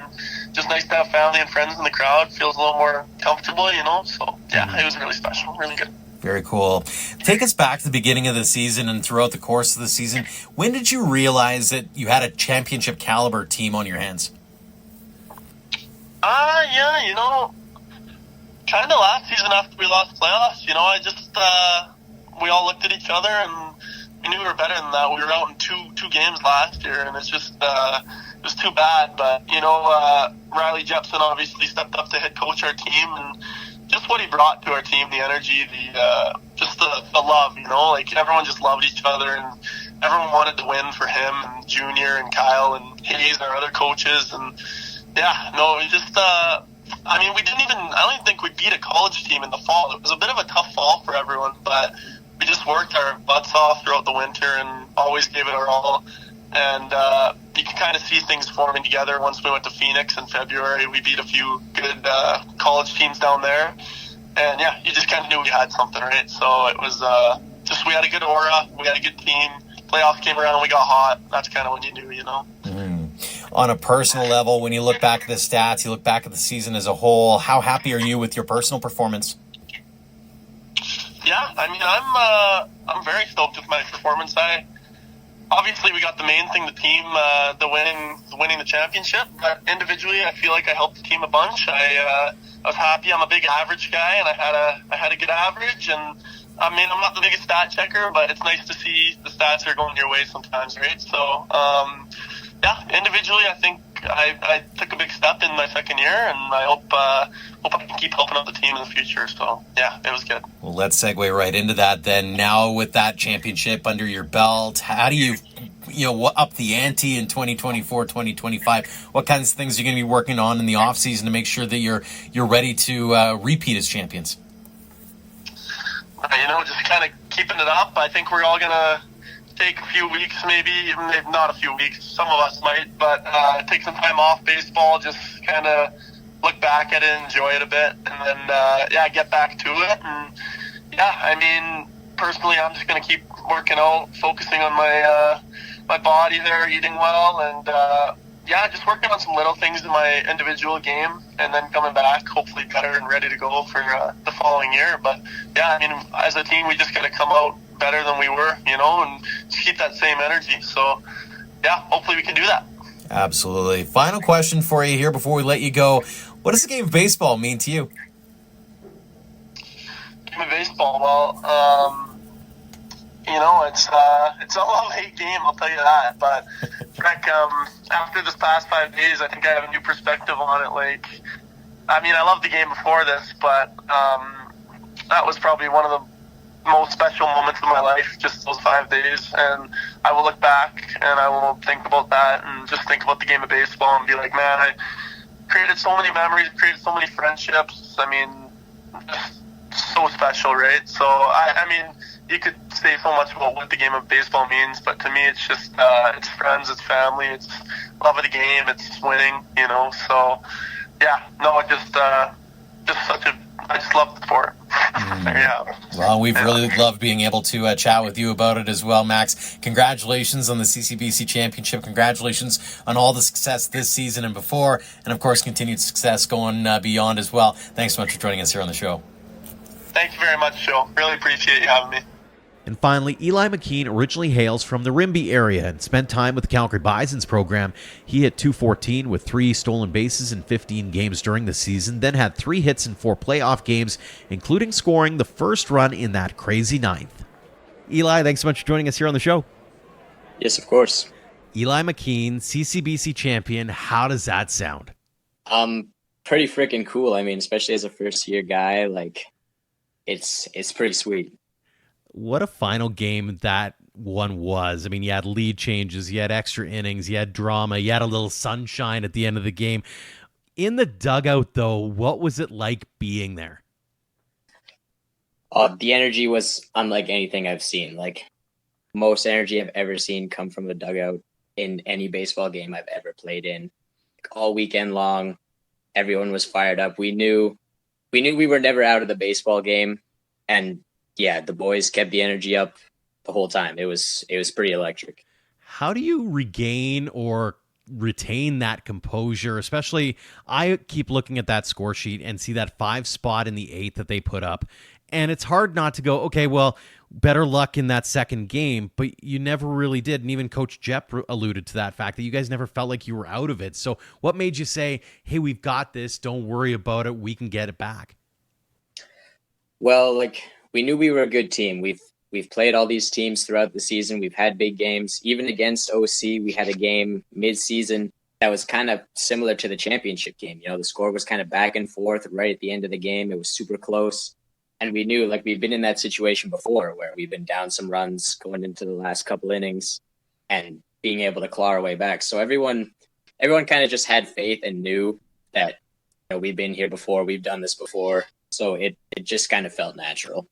Just nice to have family and friends in the crowd. Feels a little more comfortable, you know. So, it was really special, really good. Very cool. Take us back to the beginning of the season and throughout the course of the season. When did you realize that you had a championship caliber team on your hands? You know, kind of last season after we lost playoffs, you know, I just, we all looked at each other and we knew we were better than that. We were out in two games last year, and it's just, it was too bad. But, you know, Riley Jepson obviously stepped up to head coach our team, and just what he brought to our team, the energy, just the love, you know, like everyone just loved each other, and everyone wanted to win for him and Junior and Kyle and Hayes, our other coaches. And we just, I mean, I don't even think we beat a college team in the fall. It was a bit of a tough fall for everyone, but we just worked our butts off throughout the winter and always gave it our all. And you can kind of see things forming together. Once we went to Phoenix in February, we beat a few good college teams down there. And you just kind of knew we had something, right? So it was just, we had a good aura, we had a good team. Playoffs came around and we got hot. That's kind of when you knew, you know. On a personal level, when you look back at the stats, you look back at the season as a whole, how happy are you with your personal performance? Yeah, I mean, I'm very stoked with my performance. Obviously we got the main thing, the team, winning the championship, but individually I feel like I helped the team a bunch. I was happy. I'm a big average guy, and I had a good average. And I mean, I'm not the biggest stat checker, but it's nice to see the stats are going your way sometimes, right? So individually I think I took a big step in my second year, and I hope I can keep helping out the team in the future. So, it was good. Well, let's segue right into that then. Now with that championship under your belt, how do you up the ante in 2024, 2025? What kinds of things are you going to be working on in the offseason to make sure that you're ready to repeat as champions? Just kind of keeping it up. I think we're all going to take a few weeks, maybe not a few weeks, some of us might, but take some time off baseball, just kind of look back at it, enjoy it a bit, and then get back to it. And I mean, personally, I'm just going to keep working out, focusing on my body there, eating well, and just working on some little things in my individual game, and then coming back hopefully better and ready to go for the following year. But yeah, I mean, as a team, we just got to come out better than we were, and just keep that same energy. So yeah, hopefully we can do that. Absolutely. Final question for you here before we let you go. What does the game of baseball mean to you? Game of baseball, well, it's a love-hate game, I'll tell you that. But Frank, after this past 5 days, I think I have a new perspective on it. Like, I mean, I loved the game before this, but that was probably one of the most special moments of my life, just those 5 days. And I will look back and I will think about that and just think about the game of baseball and be like, man, I created so many memories, created so many friendships. I mean, just so special, right? So, I mean, you could say so much about what the game of baseball means, but to me, it's just it's friends, it's family, it's love of the game, it's winning, So, yeah, no, just I just love the sport. Yeah. Well, we've really loved being able to chat with you about it as well, Max. Congratulations on the CCBC Championship. Congratulations on all the success this season and before, and of course, continued success going beyond as well. Thanks so much for joining us here on the show. Thank you very much, Joe. Really appreciate you having me. And finally, Eli McKeen originally hails from the Rimbey area and spent time with the Calgary Bison's program. He hit .214 with 3 stolen bases in 15 games during the season, then had 3 hits in 4 playoff games, including scoring the first run in that crazy 9th. Eli, thanks so much for joining us here on the show. Yes, of course. Eli McKeen, CCBC champion. How does that sound? Pretty freaking cool. I mean, especially as a first-year guy, like, it's pretty sweet. What a final game that one was. I mean, you had lead changes, you had extra innings, you had drama, you had a little sunshine at the end of the game. In the dugout, though, what was it like being there? The energy was unlike anything I've seen. Like, most energy I've ever seen come from the dugout in any baseball game I've ever played in. Like, all weekend long, everyone was fired up. We knew we were never out of the baseball game, and yeah, the boys kept the energy up the whole time. It was pretty electric. How do you regain or retain that composure? Especially, I keep looking at that score sheet and see that 5 spot in the 8th that they put up. And it's hard not to go, okay, well, better luck in that second game, but you never really did. And even Coach Jep alluded to that fact that you guys never felt like you were out of it. So what made you say, hey, we've got this, don't worry about it, we can get it back? Well, like, we knew we were a good team. We've played all these teams throughout the season. We've had big games. Even against OC, we had a game mid-season that was kind of similar to the championship game. The score was kind of back and forth right at the end of the game. It was super close. And we knew, like, we've been in that situation before where we've been down some runs going into the last couple innings and being able to claw our way back. So everyone kind of just had faith and knew that, we've been here before, we've done this before. So it just kind of felt natural.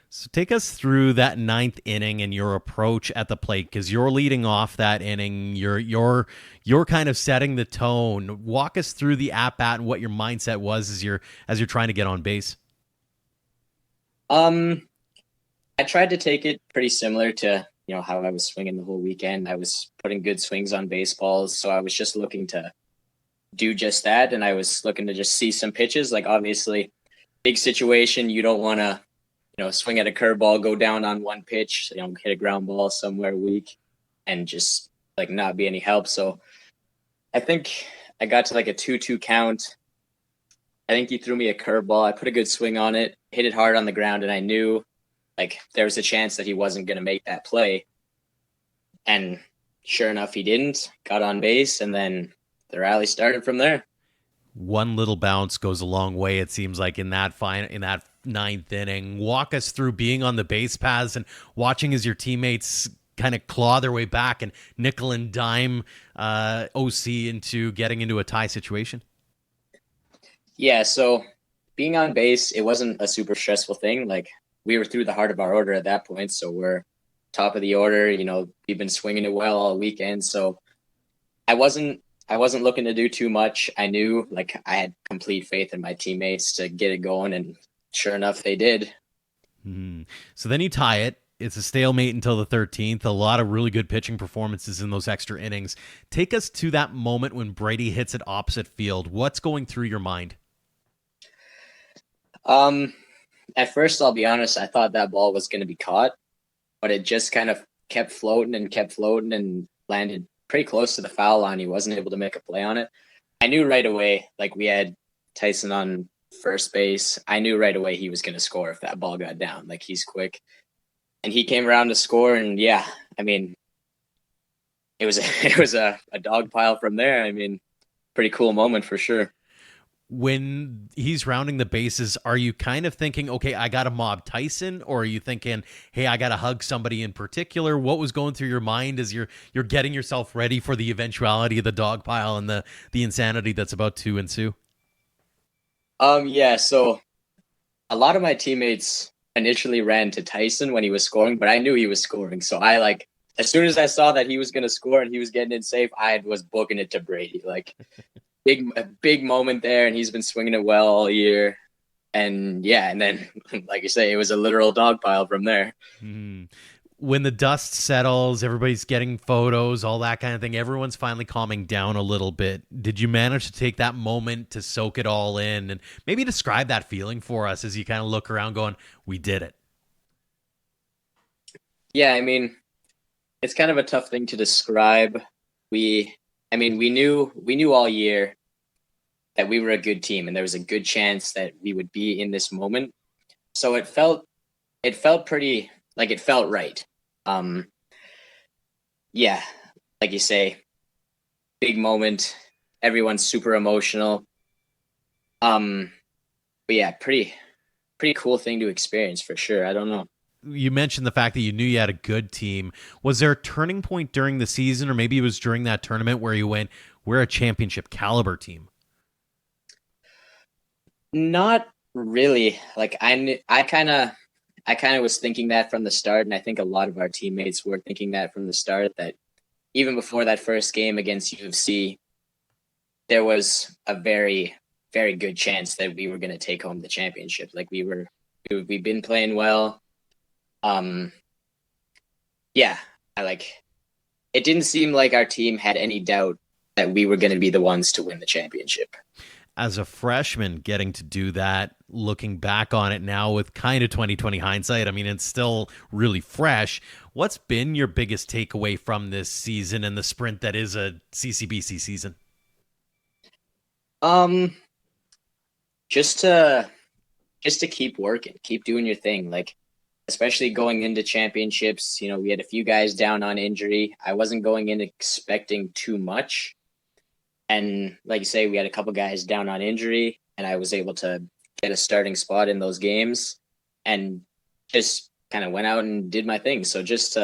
So take us through that 9th inning and your approach at the plate, because you're leading off that inning. You're kind of setting the tone. Walk us through the at-bat and what your mindset was as you're trying to get on base. I tried to take it pretty similar to how I was swinging the whole weekend. I was putting good swings on baseballs, so I was just looking to do just that, and I was looking to just see some pitches. Like, obviously, big situation. You don't want to swing at a curveball, go down on one pitch, hit a ground ball somewhere weak and just like not be any help. So I think I got to like a 2-2 count. I think he threw me a curveball. I put a good swing on it, hit it hard on the ground, and I knew like there was a chance that he wasn't going to make that play. And sure enough, he didn't. Got on base, and then the rally started from there. One little bounce goes a long way, it seems like, in that 9th inning. Walk us through being on the base paths and watching as your teammates kind of claw their way back and nickel and dime OC into getting into a tie situation. Yeah, so being on base, it wasn't a super stressful thing. Like, we were through the heart of our order at that point, so we're top of the order. We've been swinging it well all weekend, so I wasn't looking to do too much. I knew like I had complete faith in my teammates to get it going, and sure enough, they did. So then you tie it, It's a stalemate until the 13th. A lot of really good pitching performances in those extra innings. Take us to that moment when Brady hits it opposite field. What's going through your mind? At first, I'll be honest, I thought that ball was going to be caught, but it just kind of kept floating and landed pretty close to the foul line. He wasn't able to make a play on it. I knew right away, like we had Tyson on first base. I knew right away he was going to score if that ball got down. Like, he's quick. And he came around to score, and yeah, I mean, it was a dog pile from there. I mean, pretty cool moment for sure. When he's rounding the bases, are you kind of thinking, okay, I got to mob Tyson, or are you thinking, hey, I got to hug somebody in particular? What was going through your mind as you're getting yourself ready for the eventuality of the dog pile and the insanity that's about to ensue? Yeah, so a lot of my teammates initially ran to Tyson when he was scoring, but I knew he was scoring. So as soon as I saw that he was going to score and he was getting it safe, I was booking it to Brady. Like, a big moment there, and he's been swinging it well all year. And yeah, and then, like you say, it was a literal dog pile from there. When the dust settles, everybody's getting photos, all that kind of thing. Everyone's finally calming down a little bit. Did you manage to take that moment to soak it all in and maybe describe that feeling for us as you kind of look around going, we did it? Yeah, I mean, it's kind of a tough thing to describe. We knew all year that we were a good team and there was a good chance that we would be in this moment. So it felt pretty, like, it felt right. Yeah, like you say, big moment. Everyone's super emotional. But yeah, pretty cool thing to experience for sure. I don't know. You mentioned the fact that you knew you had a good team. Was there a turning point during the season, or maybe it was during that tournament where you went, we're a championship caliber team? Not really. Like, I kind of was thinking that from the start, and I think a lot of our teammates were thinking that from the start, that even before that first game against U of C, there was a very, very good chance that we were going to take home the championship. Like, we've been playing well. Yeah, it didn't seem like our team had any doubt that we were going to be the ones to win the championship. As a freshman, getting to do that, looking back on it now with kind of 2020 hindsight, I mean, it's still really fresh. What's been your biggest takeaway from this season and the sprint that is a CCBC season? Just to keep working, keep doing your thing. Like, especially going into championships, you know, we had a few guys down on injury. I wasn't going in expecting too much. And like you say, we had a couple guys down on injury, and I was able to get a starting spot in those games and just kind of went out and did my thing. So just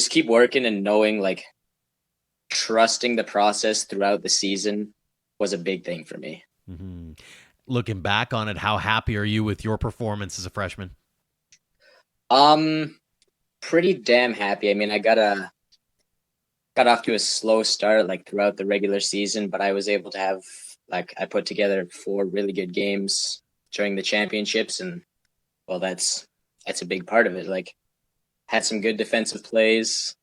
keep working and knowing, like, trusting the process throughout the season was a big thing for me. Mm-hmm. Looking back on it, how happy are you with your performance as a freshman? Pretty damn happy. I mean, I got off to a slow start, like, throughout the regular season, but I was able to have, like, I put together 4 really good games during the championships, and well, that's a big part of it. Like, had some good defensive plays.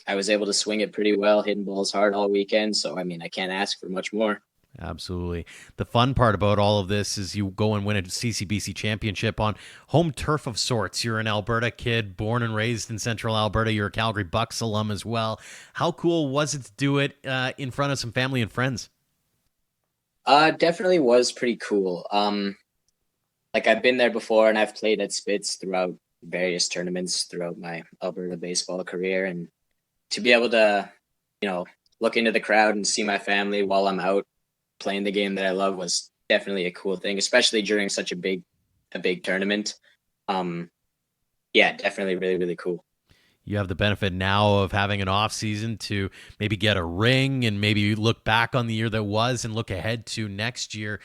I was able to swing it pretty well, hitting balls hard all weekend. So, I mean, I can't ask for much more. Absolutely. The fun part about all of this is you go and win a CCBC championship on home turf of sorts. You're an Alberta kid, born and raised in central Alberta. You're a Calgary Bucks alum as well. How cool was it to do it in front of some family and friends? Definitely was pretty cool. Like, I've been there before, and I've played at Spitz throughout various tournaments throughout my Alberta baseball career. And to be able to, you know, look into the crowd and see my family while I'm out playing the game that I love was definitely a cool thing, especially during such a big tournament. Yeah, definitely really, really cool. You have the benefit now of having an off season to maybe get a ring and maybe look back on the year that was and look ahead to next year.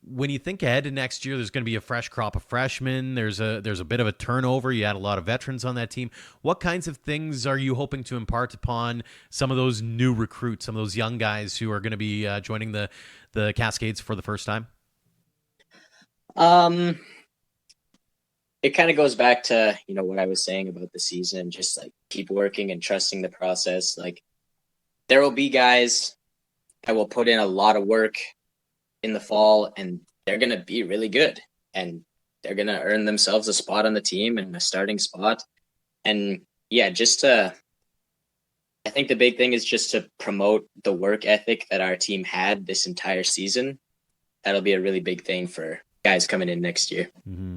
When you think ahead to next year, there's going to be a fresh crop of freshmen. There's a bit of a turnover. You had a lot of veterans on that team. What kinds of things are you hoping to impart upon some of those new recruits, some of those young guys who are going to be joining the Cascades for the first time? it kind of goes back to, what I was saying about the season, just like keep working and trusting the process. Like there will be guys that will put in a lot of work in the fall and they're going to be really good and they're going to earn themselves a spot on the team and a starting spot. And yeah, I think the big thing is just to promote the work ethic that our team had this entire season. That'll be a really big thing for guys coming in next year.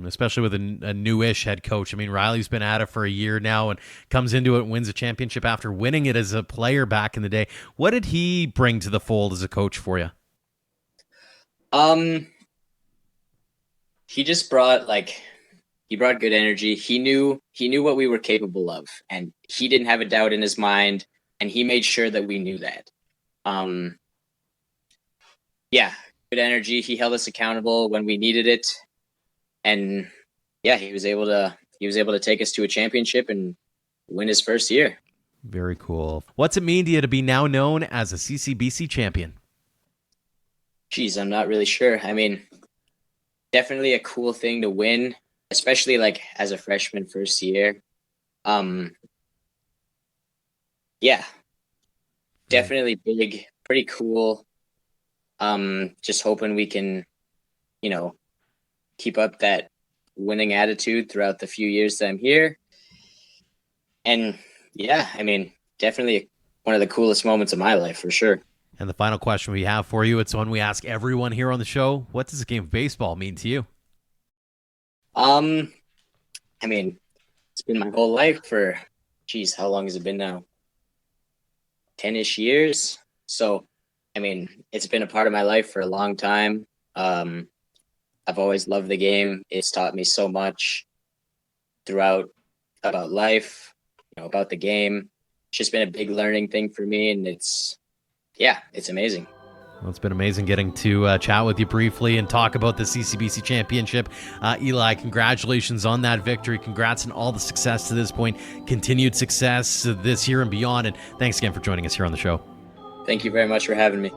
Especially with a newish head coach. I mean, Riley's been at it for a year now and comes into it and wins a championship after winning it as a player back in the day. What did he bring to the fold as a coach for you? He just brought good energy. He knew what we were capable of, and he didn't have a doubt in his mind, and he made sure that we knew that. Good energy. He held us accountable when we needed it, and he was able to take us to a championship and win his first year. Very cool. What's it mean to you to be now known as a CCBC champion? Geez, I'm not really sure. I mean, definitely a cool thing to win, especially like as a freshman first year. Definitely big, pretty cool. Just hoping we can, keep up that winning attitude throughout the few years that I'm here. And definitely one of the coolest moments of my life for sure. And the final question we have for you, it's one we ask everyone here on the show. What does a game of baseball mean to you? It's been my whole life for, how long has it been now? 10-ish years. So, it's been a part of my life for a long time. I've always loved the game. It's taught me so much throughout about life, about the game. It's just been a big learning thing for me, and it's amazing. Well, it's been amazing getting to chat with you briefly and talk about the CCBC Championship. Eli, congratulations on that victory. Congrats on all the success to this point. Continued success this year and beyond. And thanks again for joining us here on the show. Thank you very much for having me.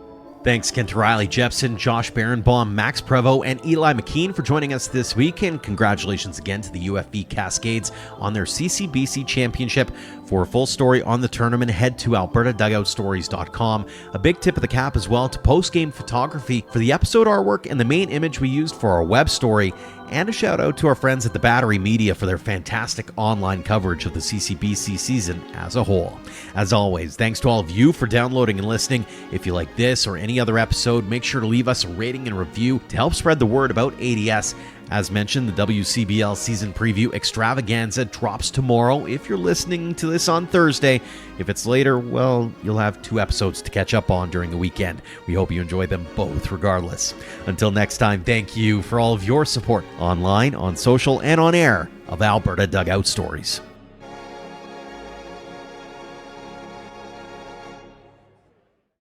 Thanks again to Riley Jepson, Josh Berenbaum, Max Prevost, and Eli McKeen for joining us this week. And congratulations again to the UFB Cascades on their CCBC Championship. For a full story on the tournament, head to albertadugoutstories.com. A big tip of the cap as well to post-game photography for the episode artwork and the main image we used for our web story. And a shout out to our friends at the Battery Media for their fantastic online coverage of the CCBC season as a whole. As always, thanks to all of you for downloading and listening. If you like this or any other episode, make sure to leave us a rating and review to help spread the word about ADS. As mentioned, the WCBL season preview extravaganza drops tomorrow if you're listening to this on Thursday. If it's later, well, you'll have 2 episodes to catch up on during the weekend. We hope you enjoy them both regardless. Until next time, thank you for all of your support online, on social, and on air of Alberta Dugout Stories.